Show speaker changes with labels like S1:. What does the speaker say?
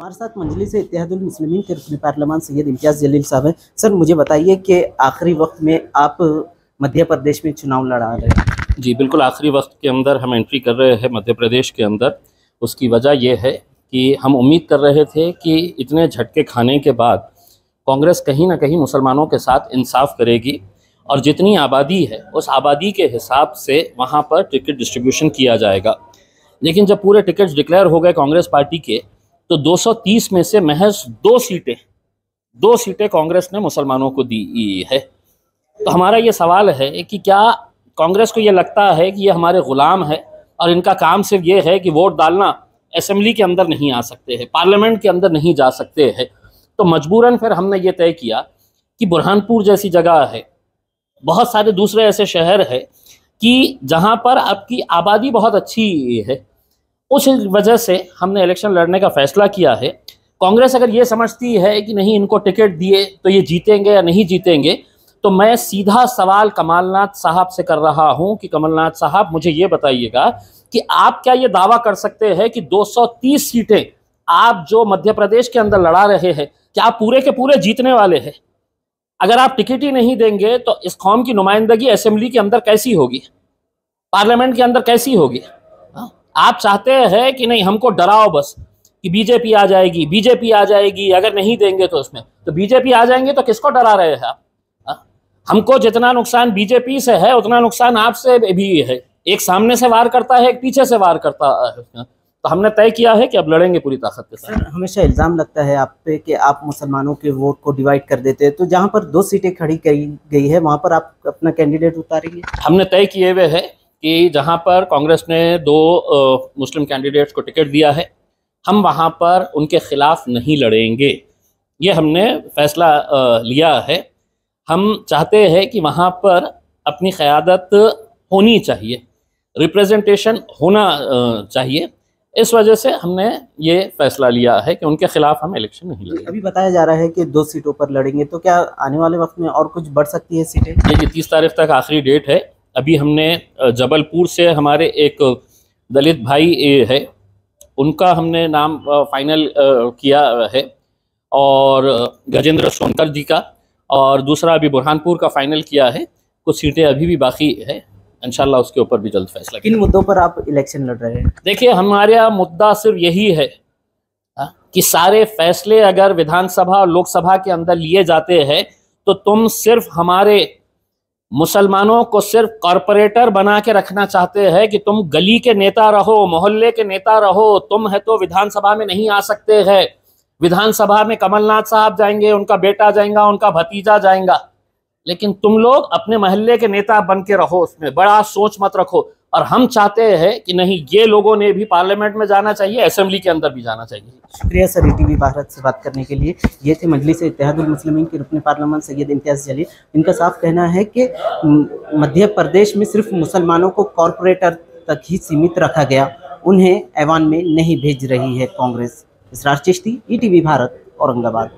S1: हमारे साथ मजलिस इत्तेहादुल मुस्लिमीन के रुकन पार्लियामान सैयद इम्तियाज़ जलील साहब हैं। सर, मुझे बताइए कि आखिरी वक्त में आप मध्य प्रदेश में चुनाव लड़ा रहे हैं।
S2: जी बिल्कुल, आखिरी वक्त के अंदर हम एंट्री कर रहे हैं मध्य प्रदेश के अंदर। उसकी वजह यह है कि हम उम्मीद कर रहे थे कि इतने झटके खाने के बाद कांग्रेस कहीं ना कहीं मुसलमानों के साथ इंसाफ करेगी और जितनी आबादी है उस आबादी के हिसाब से वहाँ पर टिकट डिस्ट्रीब्यूशन किया जाएगा। लेकिन जब पूरे टिकट्स डिक्लेयर हो गए कांग्रेस पार्टी के, तो 230 में से महज दो सीटें कांग्रेस ने मुसलमानों को दी है। तो हमारा ये सवाल है कि क्या कांग्रेस को ये लगता है कि ये हमारे ग़ुलाम है और इनका काम सिर्फ ये है कि वोट डालना, असेंबली के अंदर नहीं आ सकते हैं, पार्लियामेंट के अंदर नहीं जा सकते हैं। तो मजबूरन फिर हमने ये तय किया कि बुरहानपुर जैसी जगह है, बहुत सारे दूसरे ऐसे शहर है कि जहाँ पर आपकी आबादी बहुत अच्छी है। उस वजह से हमने इलेक्शन लड़ने का फ़ैसला किया है। कांग्रेस अगर ये समझती है कि नहीं इनको टिकट दिए तो ये जीतेंगे या नहीं जीतेंगे, तो मैं सीधा सवाल कमलनाथ साहब से कर रहा हूं कि कमलनाथ साहब, मुझे ये बताइएगा कि आप क्या ये दावा कर सकते हैं कि 230 सीटें आप जो मध्य प्रदेश के अंदर लड़ा रहे हैं, क्या आप पूरे के पूरे जीतने वाले हैं? अगर आप टिकट ही नहीं देंगे तो इस कौम की नुमाइंदगी असेंबली के अंदर कैसी होगी, पार्लियामेंट के अंदर कैसी होगी? आप चाहते हैं कि नहीं हमको डराओ बस कि बीजेपी आ जाएगी, अगर नहीं देंगे तो उसमें, तो बीजेपी आ जाएंगे तो किसको डरा रहे हैं आप? हमको जितना नुकसान बीजेपी से है उतना नुकसान आपसे भी है। एक सामने से वार करता है, एक पीछे से वार करता है। तो हमने तय किया है कि अब लड़ेंगे पूरी ताकत के साथ।
S1: सर, हमेशा इल्ज़ाम लगता है आप पे कि आप मुसलमानों के वोट को डिवाइड कर देते हैं, तो जहाँ पर 2 सीटें खड़ी की गई है वहाँ पर आप अपना कैंडिडेट उतारेंगे?
S2: हमने तय किए हुए है कि जहाँ पर कांग्रेस ने 2 मुस्लिम कैंडिडेट्स को टिकट दिया है, हम वहाँ पर उनके खिलाफ नहीं लड़ेंगे। ये हमने फैसला लिया है। हम चाहते हैं कि वहाँ पर अपनी क़यादत होनी चाहिए, रिप्रेजेंटेशन होना चाहिए। इस वजह से हमने ये फैसला लिया है कि उनके खिलाफ हम इलेक्शन नहीं लड़ेंगे।
S1: अभी बताया जा रहा है कि 2 सीटों पर लड़ेंगे, तो क्या आने वाले वक्त में और कुछ बढ़ सकती है सीटें?
S2: ये 30 तारीख तक आखिरी डेट है। अभी हमने जबलपुर से हमारे एक दलित भाई है, उनका हमने नाम फाइनल किया है, और गजेंद्र सोनकर जी का, और दूसरा अभी बुरहानपुर का फाइनल किया है। कुछ सीटें अभी भी बाकी है, इंशाल्लाह उसके ऊपर भी जल्द फैसला।
S1: किन मुद्दों पर आप इलेक्शन लड़ रहे हैं?
S2: देखिए, हमारा मुद्दा सिर्फ यही है कि सारे फैसले अगर विधानसभा और लोकसभा के अंदर लिए जाते हैं तो तुम सिर्फ हमारे मुसलमानों को सिर्फ कॉरपोरेटर बना के रखना चाहते हैं कि तुम गली के नेता रहो, मोहल्ले के नेता रहो। तुम है तो विधानसभा में नहीं आ सकते हैं। विधानसभा में कमलनाथ साहब जाएंगे, उनका बेटा जाएगा, उनका भतीजा जाएगा, लेकिन तुम लोग अपने मोहल्ले के नेता बन के रहो, उसमें बड़ा सोच मत रखो। और हम चाहते हैं कि नहीं, ये लोगों ने भी पार्लियामेंट में जाना चाहिए, असेंबली के अंदर भी जाना चाहिए।
S1: शुक्रिया सर, ईटीवी भारत से बात करने के लिए। ये थे मजलिस इत्तेहादुल मुस्लिमीन के रुकन पार्लियामान सैयद इम्तियाज़ जलील। इनका साफ कहना है कि मध्य प्रदेश में सिर्फ मुसलमानों को कॉरपोरेटर तक ही सीमित रखा गया, उन्हें ऐवान में नहीं भेज रही है कांग्रेस। इसरार चिश्ती, ईटीवी भारत, औरंगाबाद।